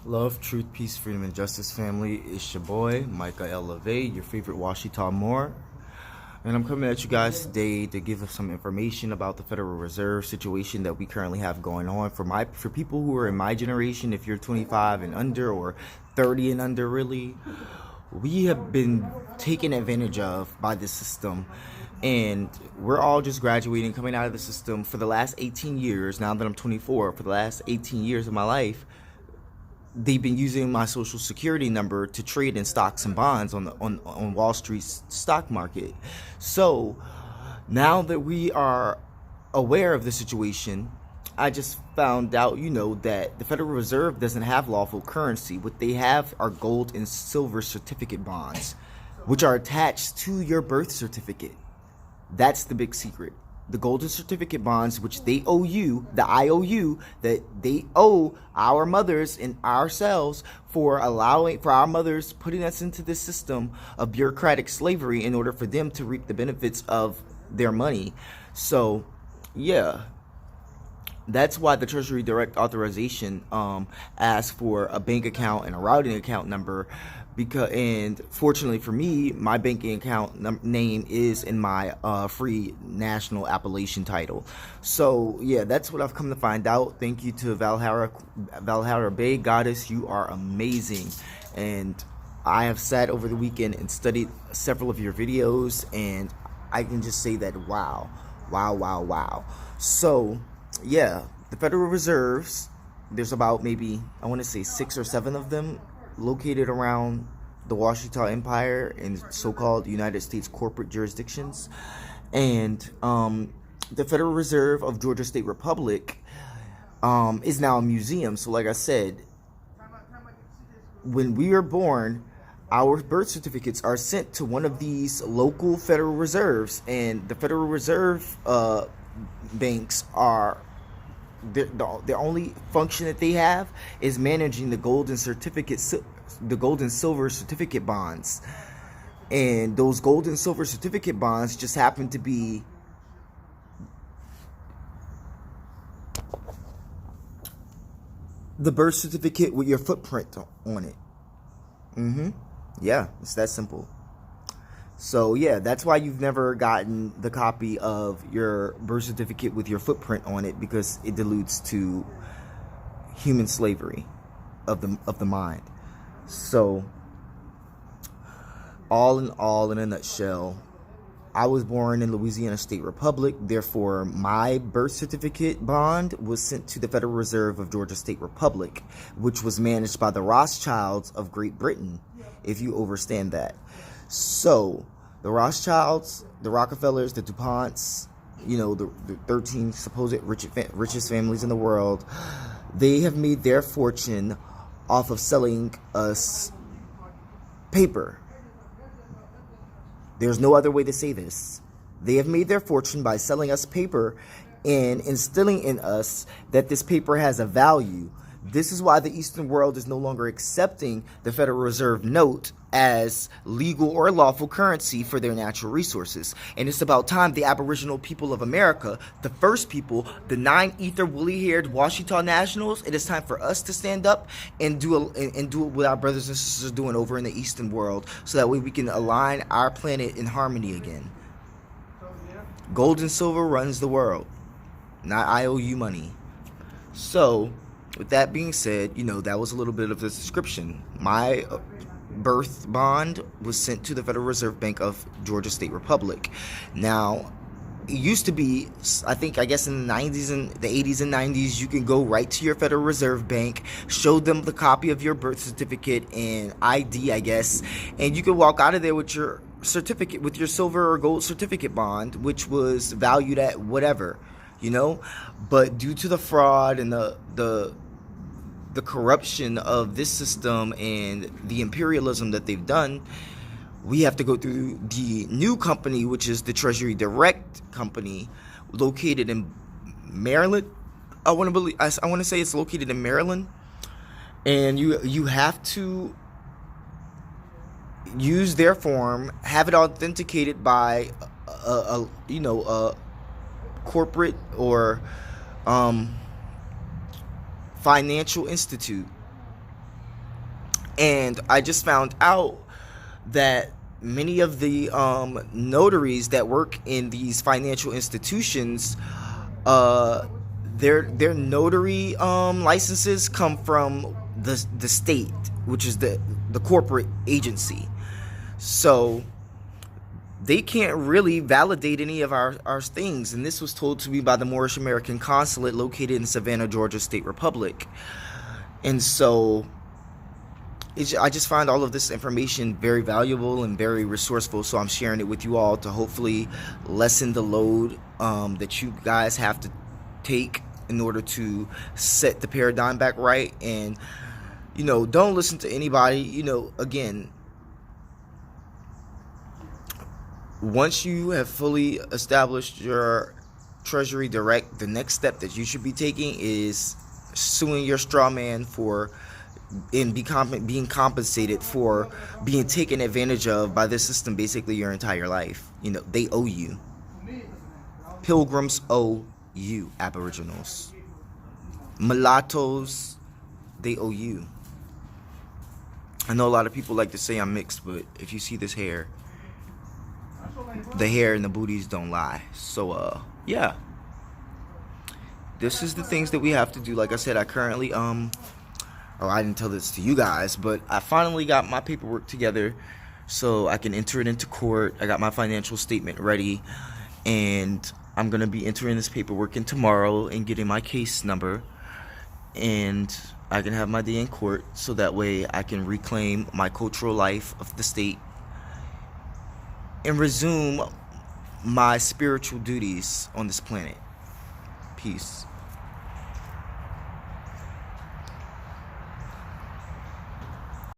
Love, truth, peace, freedom, and justice, family. It's your boy, Micah L. LeVay, your favorite Washitaw Moor. And I'm coming at you guys today to give us some information about the Federal Reserve situation that we currently have going on. For people who are in my generation, if you're 25 and under or 30 and under, really, we have been taken advantage of by the system. And we're all just graduating, coming out of the system for the last 18 years. Now that I'm 24, for the last 18 years of my life, they've been using my social security number to trade in stocks and bonds on Wall Street's stock market. So now that we are aware of the situation, I just found out, that the Federal Reserve doesn't have lawful currency. What they have are gold and silver certificate bonds, which are attached to your birth certificate. That's the big secret. The golden certificate bonds, which they owe you, the IOU, that they owe our mothers and ourselves for our mothers putting us into this system of bureaucratic slavery in order for them to reap the benefits of their money. So, yeah. That's why the Treasury Direct Authorization asks for a bank account and a routing account number, and fortunately for me, my banking account name is in my free national appellation title. So yeah, that's what I've come to find out. Thank you to Valhalla Bay Goddess. You are amazing, and I have sat over the weekend and studied several of your videos, and I can just say that wow. So yeah, the Federal Reserves, there's about maybe, I want to say 6 or 7 of them located around the Washitaw Empire in so-called United States corporate jurisdictions. And the Federal Reserve of Georgia State Republic is now a museum. So like I said, when we are born, our birth certificates are sent to one of these local Federal Reserves, and the Federal Reserve banks are the only function that they have is managing the gold and silver certificate bonds, and those gold and silver certificate bonds just happen to be the birth certificate with your footprint on it. Yeah, it's that simple. So yeah, that's why you've never gotten the copy of your birth certificate with your footprint on it, because it alludes to human slavery of the mind. So all in a nutshell, I was born in Louisiana State Republic. Therefore, my birth certificate bond was sent to the Federal Reserve of Georgia State Republic, which was managed by the Rothschilds of Great Britain, if you understand that. So the Rothschilds, the Rockefellers, the DuPonts, the 13 supposed richest families in the world, they have made their fortune off of selling us paper. There's no other way to say this. They have made their fortune by selling us paper and instilling in us that this paper has a value. This is why the Eastern world is no longer accepting the Federal Reserve note as legal or lawful currency for their natural resources. And it's about time the Aboriginal people of America, the first people, the 9 ether woolly-haired Washitaw nationals, it is time for us to stand up and do what our brothers and sisters are doing over in the Eastern world, so that way we can align our planet in harmony again. Gold and silver runs the world, not IOU money. So with that being said, that was a little bit of the description. My birth bond was sent to the Federal Reserve Bank of Georgia State Republic. Now, it used to be, I guess in the 90s and the 80s and 90s, you can go right to your Federal Reserve Bank, show them the copy of your birth certificate and ID, I guess, and you could walk out of there with your certificate, with your silver or gold certificate bond, which was valued at whatever, But due to the fraud and the corruption of this system and the imperialism that they've done, we have to go through the new company, which is the Treasury Direct company, located in Maryland. I want to say it's located in Maryland, and you have to use their form, have it authenticated by a corporate or financial institute. And I just found out that many of the notaries that work in these financial institutions, their notary licenses come from the state, which is the corporate agency. So they can't really validate any of our things. And this was told to me by the Moorish American Consulate located in Savannah, Georgia State Republic. And so I just find all of this information very valuable and very resourceful, so I'm sharing it with you all to hopefully lessen the load that you guys have to take in order to set the paradigm back right. And, don't listen to anybody. Again, once you have fully established your Treasury Direct, the next step that you should be taking is suing your straw man for being compensated for being taken advantage of by this system basically your entire life. They owe you. Pilgrims owe you. Aboriginals, mulattoes, they owe you. I know a lot of people like to say I'm mixed, but if you see this hair, the hair and the booties don't lie. So yeah, this is the things that we have to do. Like I said, I currently I didn't tell this to you guys, but I finally got my paperwork together so I can enter it into court. I got my financial statement ready, and I'm going to be entering this paperwork in tomorrow and getting my case number, and I can have my day in court so that way I can reclaim my cultural life of the state and resume my spiritual duties on this planet. Peace.